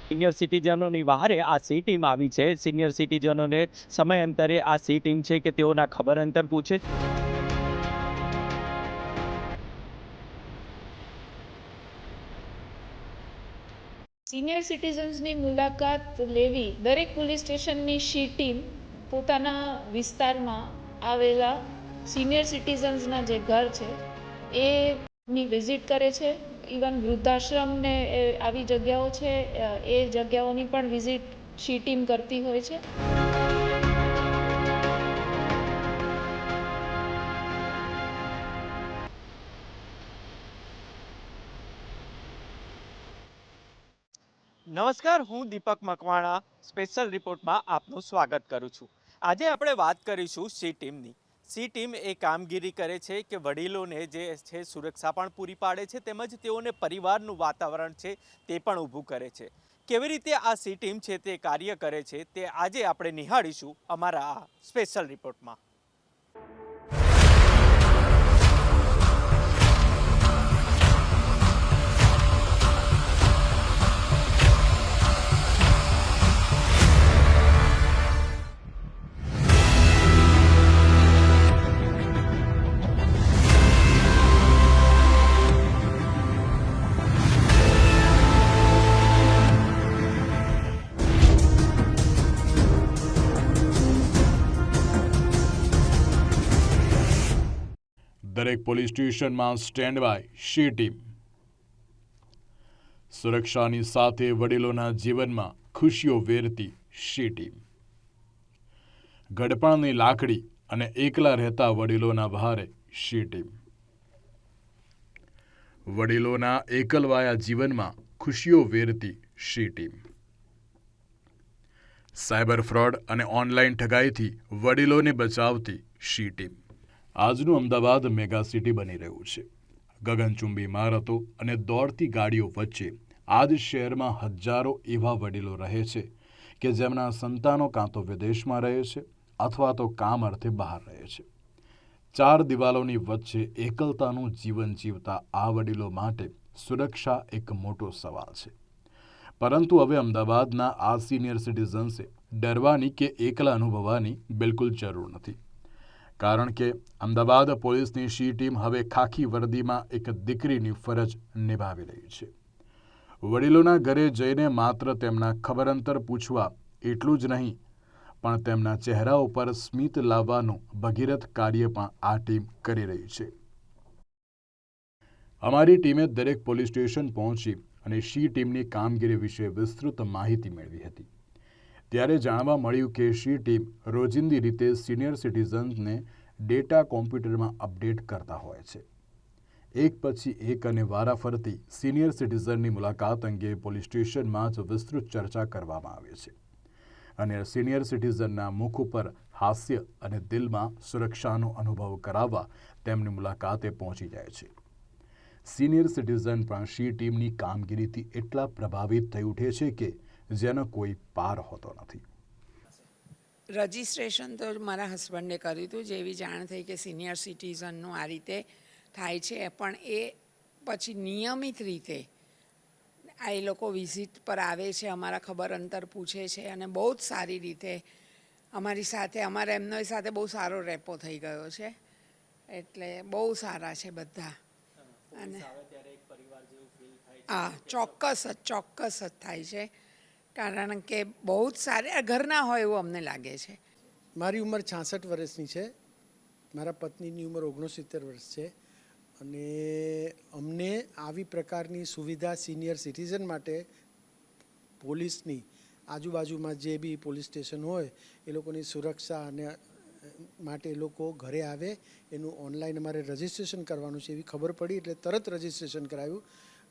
Senior સિટીઝનોની વહારે આ C team આવી છે. સિનિયર સિટીઝનોને સમયાંતરે આ સી ટીમ છે કે તેઓના ખબર અંતર પૂછે. સિનિયર સિટીઝન્સની મુલાકાત લેવી દરેક પોલીસ સ્ટેશનની સી ટીમ પોતાના વિસ્તારમાં આવેલા સિનિયર સિટીઝન્સના જે ઘર છે એની વિઝિટ કરે છે. ઇવન વૃદ્ધાશ્રમને આવી જગ્યાઓ છે એ જગ્યાઓની પણ વિઝિટ સી ટીમ કરતી હોય છે. નમસ્કાર, હું દીપક મકવાણા સ્પેશિયલ રિપોર્ટમાં આપનું સ્વાગત કરું છું. આજે આપણે વાત કરીશું સી ટીમની. સી ટીમ એ કામગીરી કરે છે કે વડીલોને જે છે સુરક્ષા પણ પૂરી પાડે છે, તેમજ તેઓને પરિવારનું વાતાવરણ છે તે પણ ઊભું કરે છે. કેવી રીતે આ સી ટીમ છે તે કાર્ય કરે છે તે આજે આપણે નિહાળીશું અમારા આ સ્પેશિયલ રિપોર્ટમાં. દરેક પોલીસ સ્ટેશનમાં સ્ટેન્ડ બાય સી ટીમ. સુરક્ષાની સાથે વડીલોના જીવનમાં ખુશીઓ વેરતી સી ટીમ. ગડપણની લાકડી અને એકલા રહેતા વડીલોના ભારે સી ટીમ. વડીલોના એકલવાયા જીવનમાં ખુશીઓ વેરતી સી ટીમ. સાયબર ફ્રોડ અને ઓનલાઈન ઠગાઈથી વડીલોને બચાવતી સી ટીમ. આજનું અમદાવાદ મેગા સિટી બની રહ્યું છે. ગગનચુંબી ઇમારતો અને દોડતી ગાડીઓ વચ્ચે આજ શહેરમાં હજારો એવા વડીલો રહે છે કે જેમના સંતાનો કાં તો વિદેશમાં રહે છે અથવા તો કામ અર્થે બહાર રહે છે. ચાર દિવાલોની વચ્ચે એકલતાનું જીવન જીવતા આ વડીલો માટે સુરક્ષા એક મોટો સવાલ છે. પરંતુ હવે અમદાવાદના આ સિનિયર સિટીઝન્સે ડરવાની કે એકલા અનુભવવાની બિલકુલ જરૂર નથી. કારણ કે અમદાવાદ પોલીસની સી ટીમ હવે ખાખી વર્દીમાં એક દીકરીની ફરજ નિભાવી રહી છે. વડીલોના ઘરે જઈને માત્ર તેમના ખબર અંતર પૂછવા એટલું જ નહીં, પણ તેમના ચહેરા ઉપર સ્મિત લાવવાનું ભગીરથ કાર્ય પણ આ ટીમ કરી રહી છે. અમારી ટીમે દરેક પોલીસ સ્ટેશન પહોંચી અને સી ટીમની કામગીરી વિશે વિસ્તૃત માહિતી મેળવી હતી. ત્યારે જાણવા મળ્યું કે સી ટીમ રોજિંદી રીતે સિનિયર સિટીઝન્સને ડેટા કોમ્પ્યુટરમાં અપડેટ કરતા હોય છે. એક પછી એક અને વારાફરતી સિનિયર સિટીઝનની મુલાકાત અંગે પોલીસ સ્ટેશનમાં જ વિસ્તૃત ચર્ચા કરવામાં આવે છે અને સિનિયર સિટીઝનના મુખ ઉપર હાસ્ય અને દિલમાં સુરક્ષાનો અનુભવ કરાવવા તેમની મુલાકાતે પહોંચી જાય છે. સિનિયર સિટીઝન પણ સી ટીમની કામગીરીથી એટલા પ્રભાવિત થઈ ઉઠે છે કે જેનો કોઈ પાર હોતો નથી. રજિસ્ટ્રેશન તો મારા હસબન્ડે કર્યું હતું. જેવી જાણ થઈ કે સિનિયર સિટીઝનનું આ રીતે થાય છે, પણ એ પછી નિયમિત રીતે એ લોકો વિઝિટ પર આવે છે, અમારા ખબર અંતર પૂછે છે અને બહુ જ સારી રીતે અમારી સાથે એમની સાથે બહુ સારો રેપો થઈ ગયો છે. એટલે બહુ સારા છે બધા. અને હા, ચોક્કસ જ થાય છે, કારણ કે બહુ જ સારા ઘરના હોય એવું અમને લાગે છે. મારી ઉંમર 66 વર્ષની છે. મારા પત્નીની ઉંમર 69 વર્ષ છે અને અમને આવી પ્રકારની સુવિધા સિનિયર સિટીઝન માટે પોલીસની આજુબાજુમાં જે બી પોલીસ સ્ટેશન હોય એ લોકોની સુરક્ષા અને માટે એ લોકો ઘરે આવે એનું ઓનલાઈન અમારે રજિસ્ટ્રેશન કરવાનું છે એવી ખબર પડી એટલે તરત રજિસ્ટ્રેશન કરાવ્યું.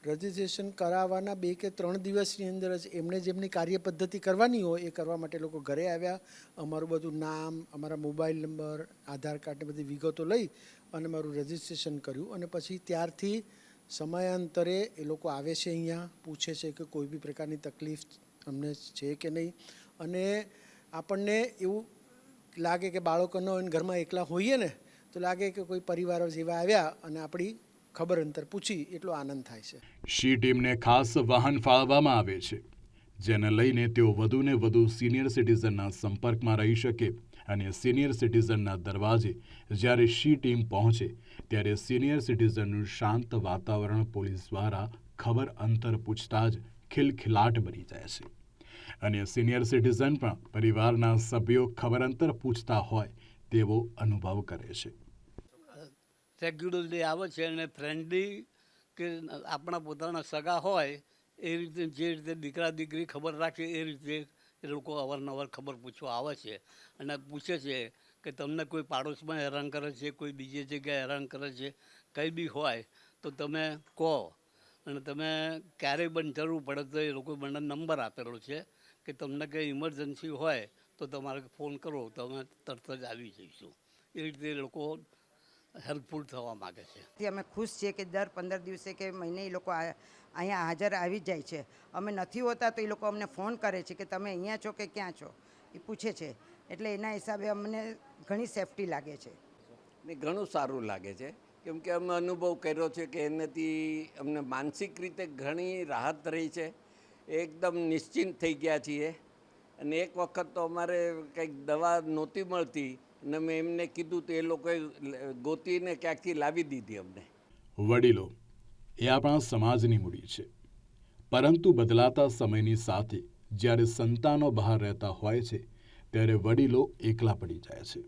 રજિસ્ટ્રેશન કરાવવાના 2 કે 3 દિવસની અંદર જ એમણે જેમની કાર્યપદ્ધતિ કરવાની હોય એ કરવા માટે લોકો ઘરે આવ્યા. અમારું બધું નામ, અમારા મોબાઈલ નંબર, આધાર કાર્ડને બધી વિગતો લઈ અને મારું રજિસ્ટ્રેશન કર્યું અને પછી ત્યારથી સમયાંતરે એ લોકો આવે છે, અહીંયા પૂછે છે કે કોઈ બી પ્રકારની તકલીફ અમને છે કે નહીં. અને આપણને એવું લાગે કે બાળકો ન હોય ઘરમાં એકલા હોઈએ ને તો લાગે કે કોઈ પરિવારો જેવા આવ્યા અને આપણી ખબર અંતર પૂછી એટલો આનંદ થાય છે. સી ટીમને ખાસ વાહન ફાળવવામાં આવે છે. જેને લઈને તેઓ વધુને વધુ સિનિયર સિટીઝનના સંપર્કમાં રહી શકે અને સિનિયર સિટીઝનના દરવાજે જ્યારે શી ટીમ પહોંચે ત્યારે સિનિયર સિટીઝનનું શાંત વાતાવરણ પોલીસ દ્વારા ખબર અંતર પૂછતા જ ખિલખિલાટ બની જાય છે અને સિનિયર સિટીઝન પણ પરિવારના સભ્યો ખબર અંતર પૂછતા હોય તેવો અનુભવ કરે છે. રેગ્યુલરલી આવે છે અને ફ્રેન્ડલી કે આપણા પોતાના સગા હોય એ રીતે જે રીતે દીકરા દીકરી ખબર રાખે એ રીતે એ લોકો અવારનવાર ખબર પૂછવા આવે છે અને પૂછે છે કે તમને કોઈ પાડોશમાં હેરાન કરે છે, કોઈ બીજી જગ્યાએ હેરાન કરે છે, કંઈ બી હોય તો તમે કહો અને તમે ક્યારેય પણ જરૂર પડે તો એ લોકો મને નંબર આપેલો છે કે તમને કંઈ ઇમરજન્સી હોય તો તમારે ફોન કરો તો અમે તરત જ આવી જઈશું. એ રીતે એ લોકો હેલ્પફુલ થવા માગે છે. થી અમે ખુશ છીએ કે દર 15 દિવસે કે મહિને એ લોકો અહીંયા હાજર આવી જાય છે. અમે નથી હોતા તો એ લોકો અમને ફોન કરે છે કે તમે અહીંયા છો કે ક્યાં છો, એ પૂછે છે. એટલે એના હિસાબે અમને ઘણી સેફટી લાગે છે. ને ઘણું સારું લાગે છે કેમ કે અમે અનુભવ કર્યો છે કે એનાથી અમને માનસિક રીતે ઘણી રાહત રહી છે. એકદમ નિશ્ચિંત થઈ ગયા છીએ અને એક વખત તો અમારે કંઈક દવા નહોતી મળતી અને મેં એમને કીધું તો એ લોકોએ ગોતીને ક્યાંકથી લાવી દીધી અમને. વડીલો એ આપણા સમાજની મૂડી છે, પરંતુ બદલાતા સમયની સાથે જ્યારે સંતાનો બહાર રહેતા હોય છે ત્યારે વડીલો એકલા પડી જાય છે.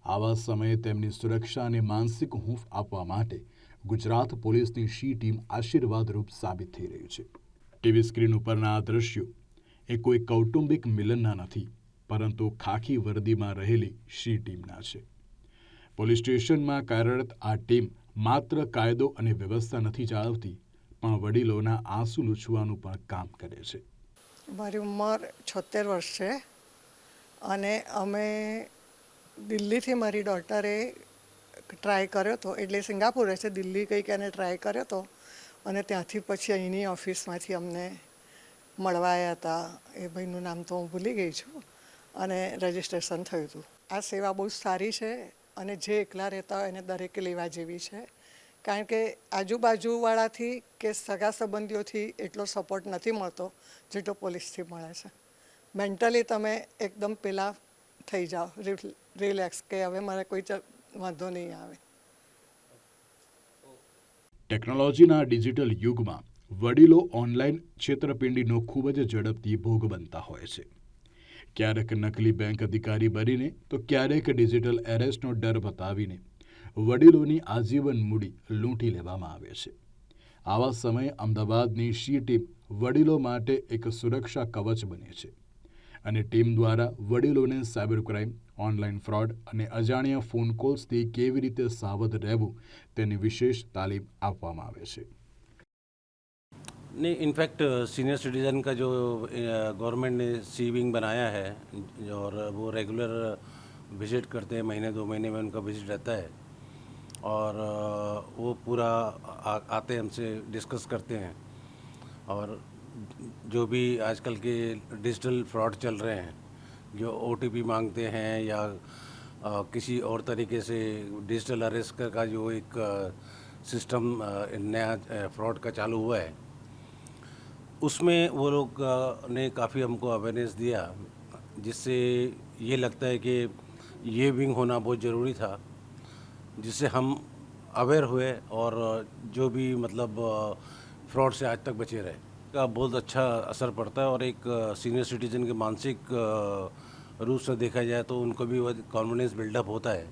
આવા સમયે તેમની સુરક્ષા અને માનસિક હૂંફ આપવા માટે ગુજરાત પોલીસની શી ટીમ આશીર્વાદરૂપ સાબિત થઈ રહી છે. ટીવી સ્ક્રીન ઉપરના આ દ્રશ્યો એ કોઈ કૌટુંબિક મિલનના નથી, પરંતુ ખાખી વર્દીમાં રહેલી શી ટીમના છે. પોલીસ સ્ટેશનમાં કાર્યરત આ ટીમ માત્ર કાયદો અને વ્યવસ્થા નથી જાળવતી, પણ વડીલોના આંસુ લૂછવાનું પણ કામ કરે છે. મારી ઉંમર 76 વર્ષ છે અને અમે દિલ્હીથી મારી ડોટરે ટ્રાય કર્યો હતો, એટલે સિંગાપુર છે, દિલ્હી કંઈક એને ટ્રાય કર્યો હતો અને ત્યાંથી પછી અહીંની ઓફિસમાંથી અમને મળવા આવ્યા હતા. એ ભાઈનું નામ તો હું ભૂલી ગઈ છું અને રજિસ્ટ્રેશન થયું હતું. આ સેવા બહુ સારી છે અને જે એકલા રહેતા હોય એને દરેકે લેવા જેવી છે, કારણ કે આજુબાજુવાળાથી કે સગા સંબંધીઓથી એટલો સપોર્ટ નથી મળતો જેટલો પોલીસથી મળે છે. મેન્ટલી તમે એકદમ પેલા થઈ જાઓ રિલેક્સ કે હવે મારે કોઈ વાંધો નહીં આવે. ટેકનોલોજીના ડિજિટલ યુગમાં વડીલો ઓનલાઈન છેતરપિંડીનો ખૂબ જ ઝડપથી ભોગ બનતા હોય છે. ક્યારેક નકલી બેંક અધિકારી બનીને તો ક્યારેક ડિજિટલ એરેસ્ટનો ડર બતાવીને વડીલોની આજીવન મૂડી લૂંટી લેવામાં આવે છે. આવા સમયે અમદાવાદની શી ટીમ વડીલો માટે એક સુરક્ષા કવચ બને છે અને ટીમ દ્વારા વડીલોને સાયબર ક્રાઇમ, ઓનલાઈન ફ્રોડ અને અજાણ્યા ફોન કોલ્સથી કેવી રીતે સાવધ રહેવું તેની વિશેષ તાલીમ આપવામાં આવે છે. नहीं, इनफैक्ट सीनियर सिटीज़न का जो गवर्नमेंट ने सी विंग बनाया है और वो रेगुलर विज़िट करते हैं, महीने 2 महीने में उनका विज़िट रहता है और वो पूरा आते हैं, हमसे डिस्कस करते हैं और जो भी आजकल के डिजिटल फ्रॉड चल रहे हैं, जो OTP मांगते हैं या किसी और तरीके से डिजिटल अरेस्ट का जो एक सिस्टम नया फ्रॉड का चालू हुआ है, उसमें वो लोग ने काफ़ी हमको अवेयरनेस दिया, जिससे ये लगता है कि ये विंग होना बहुत ज़रूरी था, जिससे हम अवेयर हुए और जो भी मतलब फ्रॉड से आज तक बचे रहे का बहुत अच्छा असर पड़ता है और एक सीनियर सिटीज़न के मानसिक रूप से देखा जाए तो उनको भी कॉन्फिडेंस बिल्डअप होता है.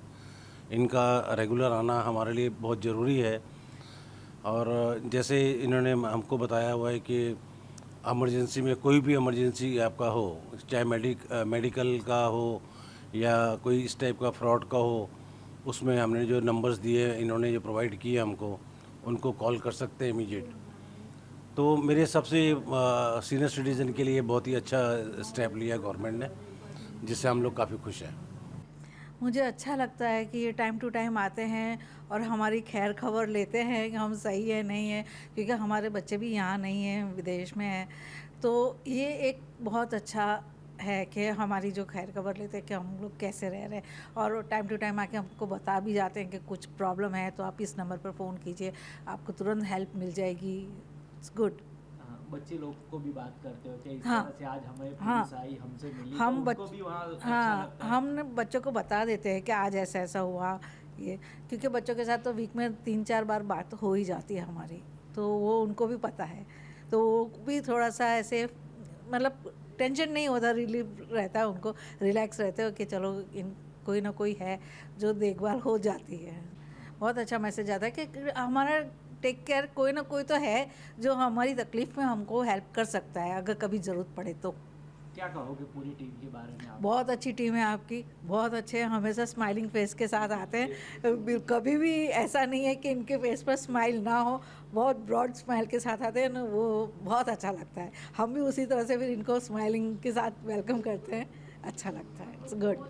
इनका रेगुलर आना हमारे लिए बहुत ज़रूरी है और जैसे इन्होंने हमको बताया हुआ है कि इमरजेंसी में कोई भी इमरजेंसी आपका हो, चाहे मेडिकल का हो या कोई इस टाइप का फ्रॉड का हो, उसमें हमने जो नंबर्स दिए, इन्होंने जो प्रोवाइड किए हमको, उनको कॉल कर सकते हैं इमीडिएट. तो मेरे हिसाब से सीनियर सिटीज़न के लिए बहुत ही अच्छा स्टेप लिया गवर्नमेंट ने, जिससे हम लोग काफ़ी खुश हैं. मुझे अच्छा लगता है कि ये टाइम टू टाइम आते हैं और हमारी खैर खबर लेते हैं कि हम सही है नहीं है, क्योंकि हमारे बच्चे भी यहाँ नहीं हैं, विदेश में हैं. तो ये एक बहुत अच्छा है कि हमारी जो खैर खबर लेते हैं कि हम लोग कैसे रह रहे हैं और टाइम टू टाइम आके हमको बता भी जाते हैं कि कुछ प्रॉब्लम है तो आप इस नंबर पर फ़ोन कीजिए, आपको तुरंत हेल्प मिल जाएगी. It's good. बच्चे लोग को भी बात करते हो कि इस हाँ, तरह से आज हमें हाँ, पुलिस आई हमसे मिली, हम तो उनको बच भी वहाँ अच्छा हाँ लगता है। हम बच्चों को बता देते हैं कि आज ऐसा ऐसा हुआ ये, क्योंकि बच्चों के साथ तो वीक में 3-4 बार बात हो ही जाती है हमारी, तो वो उनको भी पता है, तो वो भी थोड़ा सा ऐसे मतलब टेंशन नहीं होता, रिलीफ रहता है उनको, रिलैक्स रहते हो कि चलो इन कोई ना कोई है जो देखभाल हो जाती है। बहुत अच्छा मैसेज आता है कि हमारा टेक केयर कोई ना कोई तो है जो हमारी तकलीफ़ में हमको हेल्प कर सकता है अगर कभी ज़रूरत पड़े तो। क्या कहोगे पूरी टीम के बारे में आप? बहुत अच्छी टीम है आपकी, बहुत अच्छे हैं, हमेशा स्माइलिंग फेस के साथ आते हैं, कभी भी ऐसा नहीं है कि इनके फेस पर स्माइल ना हो, बहुत ब्रॉड स्माइल के साथ आते हैं ना, वो बहुत अच्छा लगता है। हम भी उसी तरह से फिर इनको स्माइलिंग के साथ वेलकम करते हैं, अच्छा लगता है, इट्स गुड।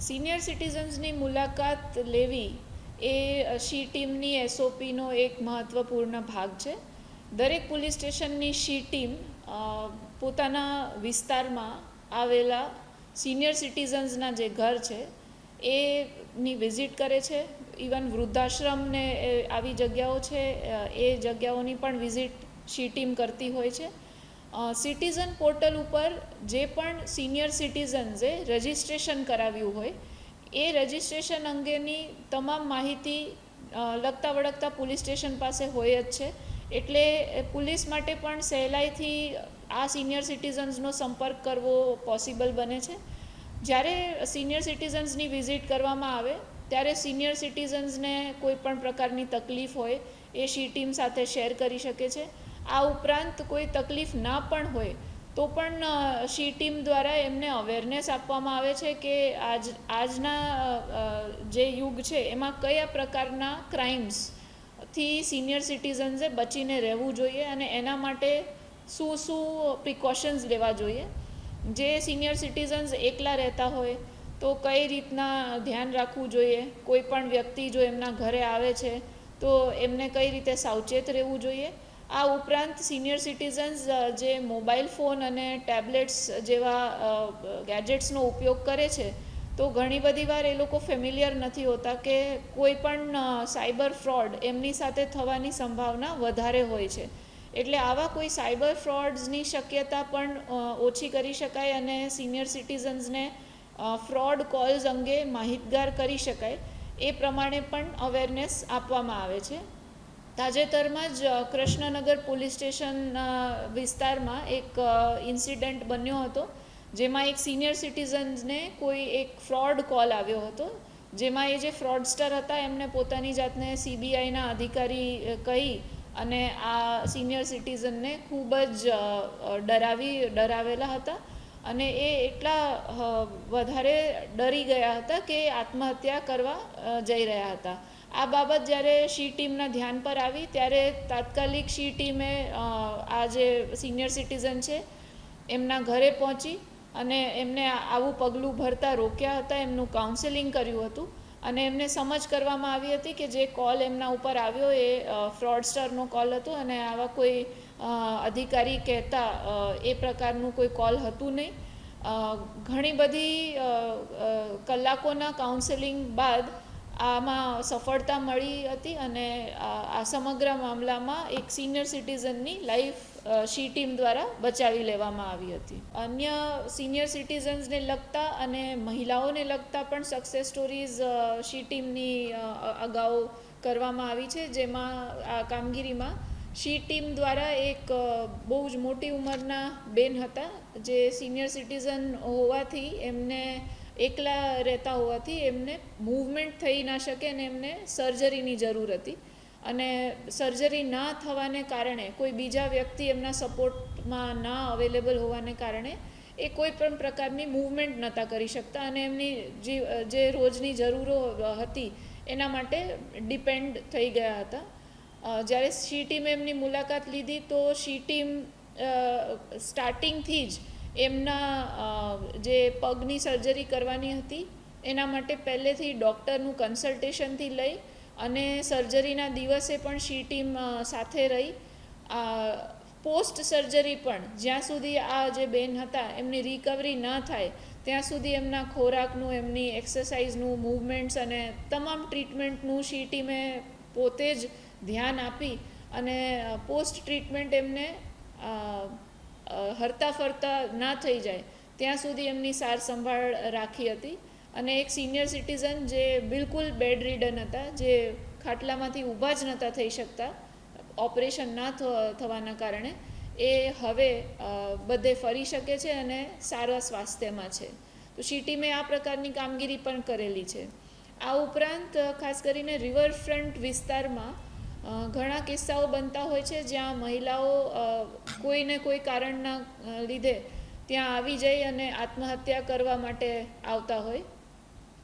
સિનિયર સિટીઝન્સની મુલાકાત લેવી એ શી ટીમની એસઓપીનો એક મહત્ત્વપૂર્ણ ભાગ છે. દરેક પોલીસ સ્ટેશનની શી ટીમ પોતાના વિસ્તારમાં આવેલા સિનિયર સિટીઝન્સના જે ઘર છે એની વિઝિટ કરે છે. ઇવન વૃદ્ધાશ્રમને આવી જગ્યાઓ છે એ જગ્યાઓની પણ વિઝિટ શી ટીમ કરતી હોય છે. સિટીઝન પોર્ટલ ઉપર જે પણ સિનિયર સિટીઝન્સે રજિસ્ટ્રેશન કરાવ્યું હોય એ રજિસ્ટ્રેશન અંગેની તમામ માહિતી લગતા વળગતા પોલીસ સ્ટેશન પાસે હોય જ છે, એટલે પોલીસ માટે પણ સહેલાઈથી આ સિનિયર સિટીઝન્સનો સંપર્ક કરવો પોસિબલ બને છે. જ્યારે સિનિયર સિટીઝન્સની વિઝિટ કરવામાં આવે ત્યારે સિનિયર સિટીઝન્સને કોઈ પણ પ્રકારની તકલીફ હોય એ શી ટીમ સાથે શેર કરી શકે છે. આ ઉપરાંત કોઈ તકલીફ ના પણ હોય તો પણ શી ટીમ દ્વારા એમને અવેરનેસ આપવામાં આવે છે કે આજના જે યુગ છે એમાં કયા પ્રકારના ક્રાઇમ્સથી સિનિયર સિટીઝન્સે બચીને રહેવું જોઈએ અને એના માટે શું પ્રિકોશન્સ લેવા જોઈએ. જે સિનિયર સિટીઝન્સ એકલા રહેતા હોય તો કઈ રીતના ધ્યાન રાખવું જોઈએ, કોઈ પણ વ્યક્તિ જો એમના ઘરે આવે છે તો એમને કઈ રીતે સાવચેત રહેવું જોઈએ. આ ઉપરાંત સિનિયર સિટીઝન્સ જે મોબાઈલ ફોન અને ટેબ્લેટ્સ જેવા ગેજેટ્સનો ઉપયોગ કરે છે તો ઘણી બધી વાર એ લોકો ફેમિલિયર નથી હોતા કે કોઈ પણ સાયબર ફ્રોડ એમની સાથે થવાની સંભાવના વધારે હોય છે, એટલે આવા કોઈ સાયબર ફ્રોડ્સની શક્યતા પણ ઓછી કરી શકાય અને સિનિયર સિટીઝન્સને ફ્રોડ કોલ્સ અંગે માહિતગાર કરી શકાય એ પ્રમાણે પણ અવેરનેસ આપવામાં આવે છે. તાજેતરમાં જ કૃષ્ણનગર પોલીસ સ્ટેશન વિસ્તારમાં એક ઇન્સિડન્ટ બન્યો હતો જેમાં એક સિનિયર સિટીઝન્સને કોઈ એક ફ્રોડ કોલ આવ્યો હતો, જેમાં એ જે ફ્રોડસ્ટર હતા એમને પોતાની જાતને સીબીઆઈના અધિકારી કહી અને આ સિનિયર સિટીઝનને ખૂબ જ ડરાવેલા હતા અને એ એટલા વધારે ડરી ગયા હતા કે આત્મહત્યા કરવા જઈ રહ્યા હતા. આ બાબત જ્યારે શી ટીમના ધ્યાન પર આવી ત્યારે તાત્કાલિક શી ટીમે આ જે સિનિયર સિટીઝન છે એમના ઘરે પહોંચી અને એમને આવું પગલું ભરતા રોક્યા હતા, એમનું કાઉન્સેલિંગ કર્યું હતું અને એમને સમજ કરવામાં આવી હતી કે જે કોલ એમના ઉપર આવ્યો એ ફ્રોડસ્ટરનો કોલ હતો અને આવા કોઈ અધિકારી કહેતા એ પ્રકારનું કોઈ કોલ હતું નહીં. ઘણી બધી કલાકોના કાઉન્સેલિંગ બાદ આમાં સફળતા મળી હતી અને આ સમગ્ર મામલામાં એક સિનિયર સિટીઝનની લાઈફ શી ટીમ દ્વારા બચાવી લેવામાં આવી હતી. અન્ય સિનિયર સિટીઝન્સને લગતા અને મહિલાઓને લગતા પણ સક્સેસ સ્ટોરીઝ શી ટીમની અગાઉ કરવામાં આવી છે, જેમાં આ કામગીરીમાં શી ટીમ દ્વારા એક બહુ જ મોટી ઉંમરના બેન હતા જે સિનિયર સિટીઝન હોવાથી એમને એકલા રહેતા હોવાથી એમને મૂવમેન્ટ થઈ ના શકે અને એમને સર્જરીની જરૂર હતી અને સર્જરી ના થવાને કારણે કોઈ બીજા વ્યક્તિ એમના સપોર્ટમાં ના અવેલેબલ હોવાને કારણે એ કોઈ પણ પ્રકારની મૂવમેન્ટ નહોતા કરી શકતા અને એમની જે રોજની જરૂરો હતી એના માટે ડિપેન્ડ થઈ ગયા હતા. જ્યારે શી ટીમે એમની મુલાકાત લીધી તો શી ટીમ સ્ટાર્ટિંગથી જ એમના જે પગની સર્જરી કરવાની હતી એના માટે પહેલેથી ડૉક્ટરનું કન્સલ્ટેશનથી લઈ અને સર્જરીના દિવસે પણ શી ટીમ સાથે રહી. પોસ્ટ સર્જરી પણ જ્યાં સુધી આ જે બેન હતા એમની રિકવરી ન થાય ત્યાં સુધી એમના ખોરાકનું, એમની એક્સરસાઇઝનું, મૂવમેન્ટ્સ અને તમામ ટ્રીટમેન્ટનું શી ટીમે પોતે જ ધ્યાન આપી અને પોસ્ટ ટ્રીટમેન્ટ એમને હરતા ફરતા ના થઈ જાય ત્યાં સુધી એમની સાર સંભાળ રાખી હતી. અને એક સિનિયર સિટીઝન જે બિલકુલ બેડ રિડન હતા, જે ખાટલામાંથી ઊભા જ નહોતા થઈ શકતા ઓપરેશન ના થવાના કારણે, એ હવે બધે ફરી શકે છે અને સારા સ્વાસ્થ્યમાં છે. તો શી ટીમે આ પ્રકારની કામગીરી પણ કરેલી છે. આ ઉપરાંત ખાસ કરીને રિવરફ્રન્ટ વિસ્તારમાં ઘણા કિસ્સાઓ બનતા હોય છે જ્યાં મહિલાઓ કોઈને કોઈ કારણના લીધે ત્યાં આવી જઈ અને આત્મહત્યા કરવા માટે આવતા હોય,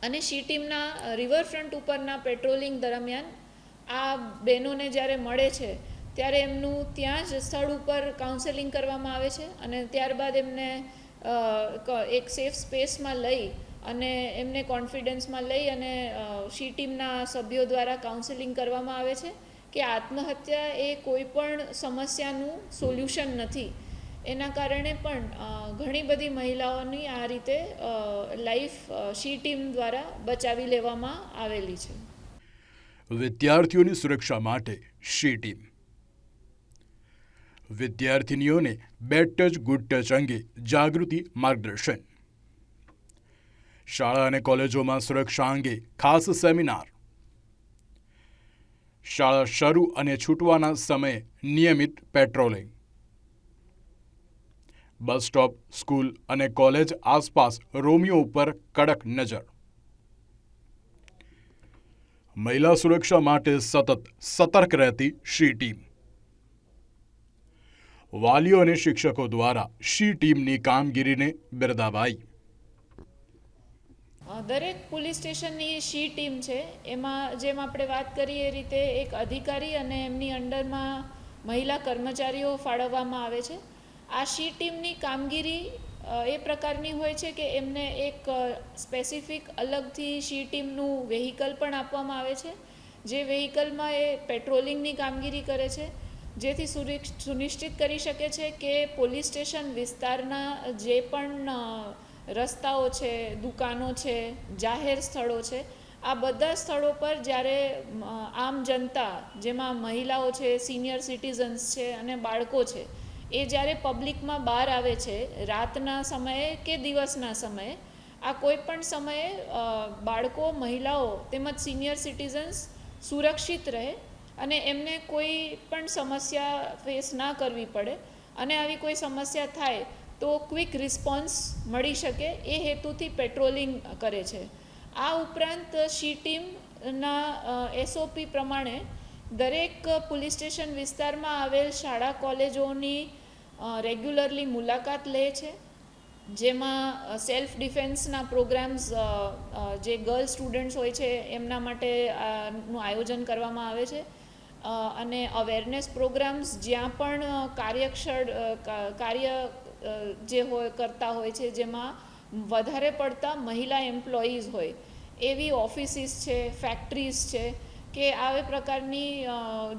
અને શી ટીમના રિવરફ્રન્ટ ઉપરના પેટ્રોલિંગ દરમિયાન આ બહેનોને જ્યારે મળે છે ત્યારે એમનું ત્યાં જ સ્થળ ઉપર કાઉન્સેલિંગ કરવામાં આવે છે, અને ત્યારબાદ એમને એક સેફ સ્પેસમાં લઈ અને એમને કોન્ફિડન્સમાં લઈ અને શી ટીમના સભ્યો દ્વારા કાઉન્સેલિંગ કરવામાં આવે છે કે આત્મહત્યા એ કોઈ પણ સમસ્યાનું સોલ્યુશન નથી. એના કારણે પણ ઘણી બધી મહિલાઓની આ રીતે લાઈફ શી ટીમ દ્વારા બચાવી લેવામાં આવેલી છે. વિદ્યાર્થીઓની સુરક્ષા માટે શી ટીમ. વિદ્યાર્થિનીઓને બેડ ટચ ગુડ ટચ અંગે જાગૃતિ માર્ગદર્શન. શાળા અને કોલેજોમાં સુરક્ષા અંગે ખાસ સેમિનાર. શાળા શરૂ અને છૂટવાના સમયે નિયમિત પેટ્રોલિંગ. બસ સ્ટોપ, સ્કૂલ અને કોલેજ આસપાસ રોમિયો ઉપર કડક નજર. મહિલા સુરક્ષા માટે સતત સતર્ક રહેતી શી ટીમ. વાલીઓ અને શિક્ષકો દ્વારા શી ટીમની કામગીરીને બિરદાવાઈ. દરેક પોલીસ સ્ટેશનની શી ટીમ છે, એમાં જેમ આપણે વાત કરીએ એ રીતે એક અધિકારી અને એમની અંડરમાં મહિલા કર્મચારીઓ ફાળવવામાં આવે છે. આ શી ટીમની કામગીરી એ પ્રકારની હોય છે કે એમને એક સ્પેસિફિક અલગથી શી ટીમનું વેહિકલ પણ આપવામાં આવે છે, જે વેહિકલમાં એ પેટ્રોલિંગની કામગીરી કરે છે, જેથી સુનિશ્ચિત કરી શકે છે કે પોલીસ સ્ટેશન વિસ્તારના જે પણ રસ્તાઓ છે, દુકાનો છે, જાહેર સ્થળો છે, આ બધા સ્થળો પર જ્યારે આમ જનતા, જેમાં મહિલાઓ છે, સિનિયર સિટીઝન્સ છે અને બાળકો છે, એ જ્યારે પબ્લિકમાં બહાર આવે છે રાતના સમયે કે દિવસના સમયે, આ કોઈ પણ સમયે બાળકો, મહિલાઓ તેમજ સિનિયર સિટીઝન્સ સુરક્ષિત રહે અને એમને કોઈ પણ સમસ્યા ફેસ ના કરવી પડે, અને આવી કોઈ સમસ્યા થાય તો ક્વિક રિસ્પોન્સ મળી શકે એ હેતુથી પેટ્રોલિંગ કરે છે. આ ઉપરાંત શી ટીમના એસઓપી પ્રમાણે દરેક પોલીસ સ્ટેશન વિસ્તારમાં આવેલ શાળા કોલેજોની રેગ્યુલરલી મુલાકાત લે છે, જેમાં સેલ્ફ ડિફેન્સના પ્રોગ્રામ્સ જે ગર્લ સ્ટુડન્ટ્સ હોય છે એમના માટે નું આયોજન કરવામાં આવે છે, અને અવેરનેસ પ્રોગ્રામ્સ જ્યાં પણ કાર્ય જે કરતા હોય છે, જેમાં વધારે પડતા મહિલા એમ્પ્લોઈઝ હોય એવી ઓફિસીસ છે, ફેક્ટરીઝ છે, કે આવી પ્રકારની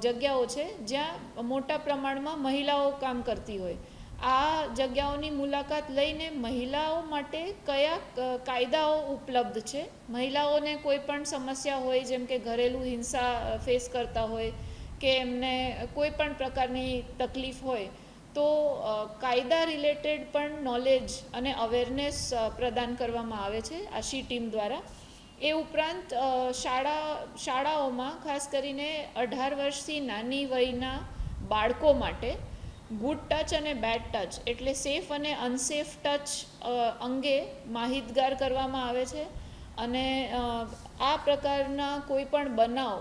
જગ્યાઓ છે જ્યાં મોટા પ્રમાણમાં મહિલાઓ કામ કરતી હોય. આ જગ્યાઓની મુલાકાત લઈને મહિલાઓ માટે કયા કાયદાઓ ઉપલબ્ધ છે, મહિલાઓને કોઈ પણ સમસ્યા હોય જેમ કે ઘરેલું હિંસા ફેસ કરતા હોય કે એમને કોઈ પણ પ્રકારની તકલીફ હોય તો કાયદા રિલેટેડ પણ નોલેજ અને અવેરનેસ પ્રદાન કરવામાં આવે છે આ શી ટીમ દ્વારા. એ ઉપરાંત શાળાઓમાં ખાસ કરીને 18 વર્ષથી નાની વયના બાળકો માટે ગુડ ટચ અને બેડ ટચ એટલે સેફ અને અનસેફ ટચ અંગે માહિતગાર કરવામાં આવે છે, અને આ પ્રકારના કોઈ પણ બનાવ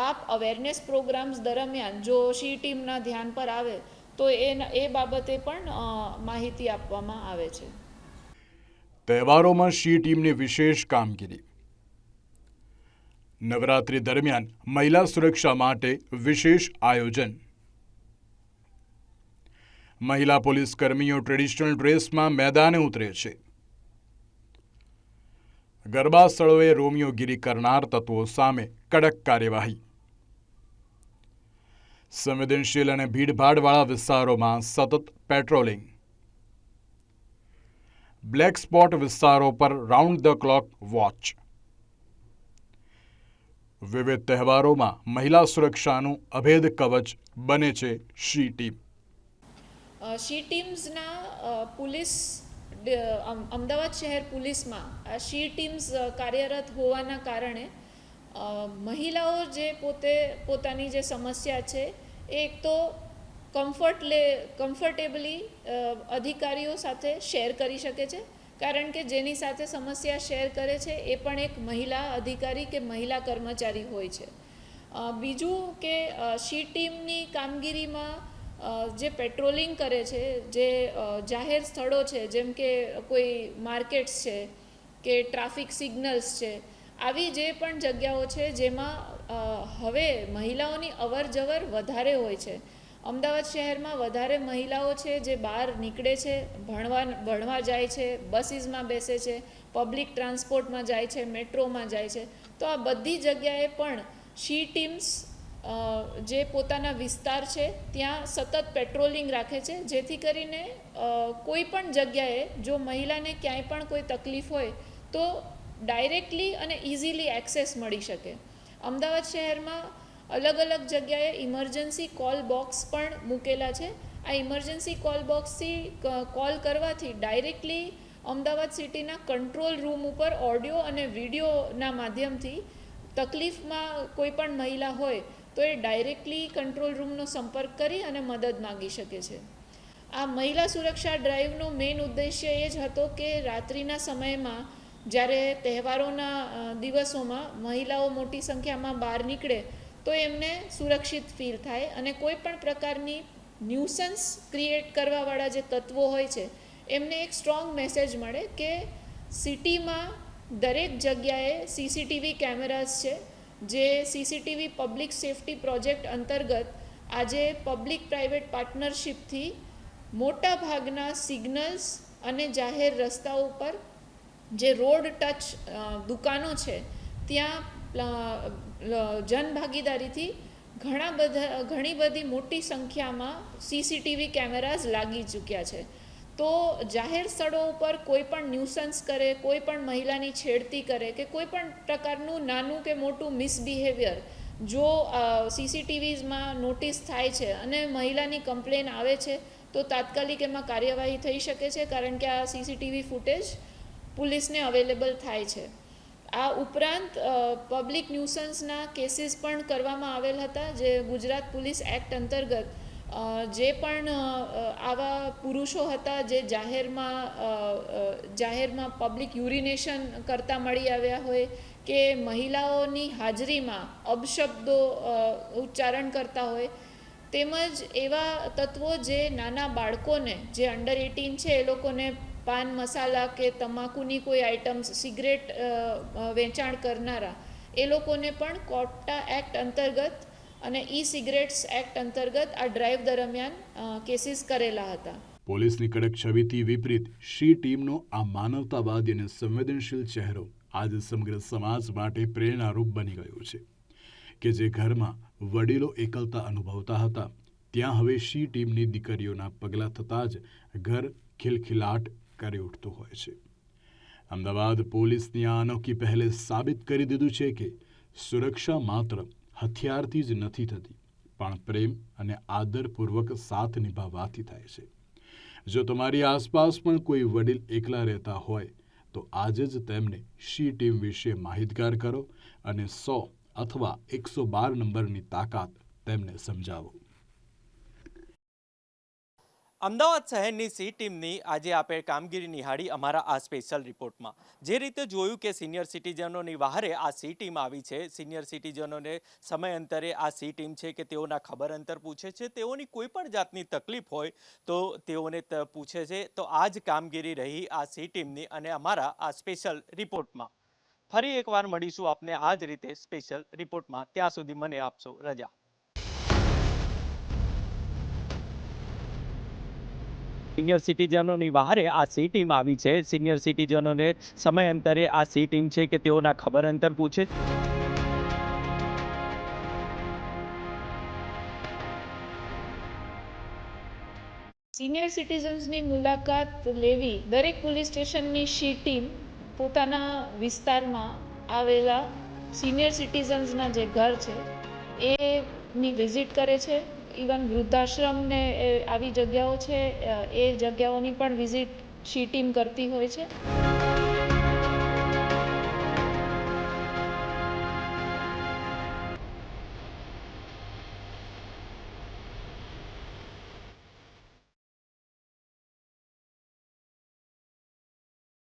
આ અવેરનેસ પ્રોગ્રામ્સ દરમિયાન જો શી ટીમના ધ્યાન પર આવે તો એ બાબતે પણ માહિતી આપવામાં આવે છે. તહેવારોમાં શી ટીમની વિશેષ કામગીરી. નવરાત્રી દરમિયાન મહિલા સુરક્ષા માટે વિશેષ આયોજન. મહિલા પોલીસ કર્મીઓ ટ્રેડિશનલ ડ્રેસમાં મેદાને ઉતરે છે. ગરબા સ્થળોએ રોમિયોગીરી કરનાર તત્વો સામે કડક કાર્યવાહી. સંવેદનશીલ અને ભીડભાડવાળા વિસ્તારોમાં સતત પેટ્રોલિંગ. બ્લેક સ્પોટ વિસ્તારો પર રાઉન્ડ ધ ક્લોક વોચ. વિવિધ તહેવારોમાં મહિલા સુરક્ષાનું અભેદ કવચ બને છે શી ટીમ. શી ટીમ્સના પોલીસ અમદાવાદ શહેર પોલીસમાં આ શી ટીમ્સ કાર્યરત હોવાના કારણે મહિલાઓ જે પોતાની જે સમસ્યા છે એ એક તો કમ્ફર્ટેબલી અધિકારીઓ સાથે શેર કરી શકે છે, કારણ કે જેની સાથે સમસ્યા શેર કરે છે એ પણ એક મહિલા અધિકારી કે મહિલા કર્મચારી હોય છે. બીજું કે શી ટીમની કામગીરીમાં જે પેટ્રોલિંગ કરે છે, જે જાહેર સ્થળો છે જેમ કે કોઈ માર્કેટ્સ છે કે ટ્રાફિક સિગ્નલ્સ છે, આવી જે પણ જગ્યાઓ છે જેમાં હવે મહિલાઓની અવર જવર વધારે હોય છે. અમદાવાદ શહેરમાં વધારે મહિલાઓ છે જે બહાર નીકળે છે, ભણવા જાય છે, બસીસમાં બેસે છે, પબ્લિક ટ્રાન્સપોર્ટમાં જાય છે, મેટ્રોમાં જાય છે. તો આ બધી જગ્યાએ પણ શી ટીમ્સ જે પોતાના વિસ્તાર છે ત્યાં સતત પેટ્રોલિંગ રાખે છે, જેથી કરીને કોઈ પણ જગ્યાએ જો મહિલાને ક્યાંય પણ કોઈ તકલીફ હોય તો ડાયરેક્ટલી અને ઇઝીલી એક્સેસ મળી શકે. અમદાવાદ શહેરમાં અલગ અલગ જગ્યાએ ઇમરજન્સી કોલ બોક્સ પણ મૂકેલા છે. આ ઇમરજન્સી કોલ બોક્સથી કોલ કરવાથી ડાયરેક્ટલી અમદાવાદ સિટીના કંટ્રોલ રૂમ ઉપર ઓડિયો અને વિડીયોના માધ્યમથી તકલીફમાં કોઈ પણ મહિલા હોય તો એ ડાયરેક્ટલી કંટ્રોલ રૂમનો સંપર્ક કરી અને મદદ માગી શકે છે. આ મહિલા સુરક્ષા ડ્રાઈવનો મેઇન ઉદ્દેશ્ય એ જ હતો કે રાત્રિના સમયમાં જ્યારે તહેવારોના દિવસોમાં મહિલાઓ મોટી સંખ્યામાં બહાર નીકળે તો એમને સુરક્ષિત ફીલ થાય અને કોઈ પણ પ્રકારની ન્યુસન્સ ક્રિએટ કરવાવાળા જે તત્વો હોય છે એમને એક સ્ટ્રોંગ મેસેજ મળે કે સિટીમાં દરેક જગ્યાએ સીસીટીવી કેમેરાસ છે, જે સીસીટીવી પબ્લિક સેફટી પ્રોજેક્ટ અંતર્ગત આજે પબ્લિક પ્રાઇવેટ પાર્ટનરશિપથી મોટા ભાગના સિગ્નલ્સ અને જાહેર રસ્તાઓ ઉપર જે રોડ ટચ દુકાનો છે ત્યાં જનભાગીદારીથી ઘણી બધી મોટી સંખ્યામાં સીસીટીવી કેમેરાઝ લાગી ચૂક્યા છે. તો જાહેર સ્થળો ઉપર કોઈ પણ ન્યુસન્સ કરે, કોઈ પણ મહિલાની છેડતી કરે કે કોઈ પણ પ્રકારનું નાનું કે મોટું મિસબિહેવિયર જો સીસીટીવીઝમાં નોટિસ થાય છે અને મહિલાની કમ્પ્લેન આવે છે તો તાત્કાલિક એમાં કાર્યવાહી થઈ શકે છે, કારણ કે આ સીસીટીવી ફૂટેજ પોલીસને અવેલેબલ થાય છે. આ ઉપરાંત પબ્લિક ન્યુસન્સના કેસીસ પણ કરવામાં આવેલ હતા, જે ગુજરાત પોલીસ એક્ટ અંતર્ગત જે પણ આવા પુરુષો હતા જે જાહેરમાં પબ્લિક યુરિનેશન કરતા મળી આવ્યા હોય કે મહિલાઓની હાજરીમાં અપશબ્દો ઉચ્ચારણ કરતા હોય, તેમજ એવા તત્વો જે નાના બાળકોને જે અંડર 18 છે એ લોકોને પાન મસાલા કે તમાકુની કોઈ આઇટમ્સ, સિગરેટ વેચાણ કરનારા એ લોકોને પણ કોર્ટા એક્ટ અંતર્ગત અને ઈ સિગરેટ્સ એક્ટ અંતર્ગત આ ડ્રાઈવ દરમિયાન કેસીસ કરેલા હતા. પોલીસની કડક છબીથી વિપરીત શી ટીમનો આ માનવતાવાદી અને સંવેદનશીલ ચહેરો આજે સમગ્ર સમાજ માટે પ્રેરણારૂપ બની ગયો છે કે જે ઘરમાં વડીલો એકલતા અનુભવતા હતા ત્યાં હવે શી ટીમની દીકરીઓના પગલાં થતાં જ ઘર ખિલખિલાટ કરી ઉઠતું હોય છે. અમદાવાદ પોલીસની આ અનોખી પહેલે સાબિત કરી દીધું છે કે સુરક્ષા માત્ર હથિયારથી જ નથી થતી, પણ પ્રેમ અને આદરપૂર્વક સાથ નિભાવવાથી થાય છે. જો તમારી આસપાસ પણ કોઈ વડીલ એકલા રહેતા હોય તો આજે જ તેમને શી ટીમ વિશે માહિતગાર કરો અને 100 અથવા 112 નંબરની તાકાત તેમને સમજાવો. અમદાવાદ શહેરની સી ટીમની આજે આપણે કામગીરી નિહાળી અમારા આ સ્પેશિયલ રિપોર્ટમાં. જે રીતે જોયું કે સિનિયર સિટીઝનોની વહારે આ સી ટીમ આવી છે, સિનિયર સિટીઝનોને સમયાંતરે આ સી ટીમ છે કે તેઓના ખબર અંતર પૂછે છે, તેઓની કોઈ પણ જાતની તકલીફ હોય તો તેઓને પૂછે છે. તો આ જ કામગીરી રહી આ સી ટીમની અને અમારા આ સ્પેશિયલ રિપોર્ટમાં. ફરી એકવાર મળીશું આપને આ જ રીતે સ્પેશિયલ રિપોર્ટમાં. ત્યાં સુધી મને આપશો રજા. સિનિયર સિટીઝનોની વહારે આ સી ટીમ આવી છે. સિનિયર સિટીઝનોને સમયાંતરે આ સી ટીમ છે કે તેઓના ખબર અંતર પૂછે. સિનિયર સિટીઝન્સની મુલાકાત લેવી દરેક પોલીસ સ્ટેશનની શી ટીમ પોતાના વિસ્તારમાં આવેલા સિનિયર સિટીઝન્સના જે ઘર છે એની વિઝિટ કરે છે, ઇવન વૃદ્ધાશ્રમ ને આવી જગ્યાઓ છે એ જગ્યાઓની પણ વિઝિટ શી ટીમ કરતી હોય છે.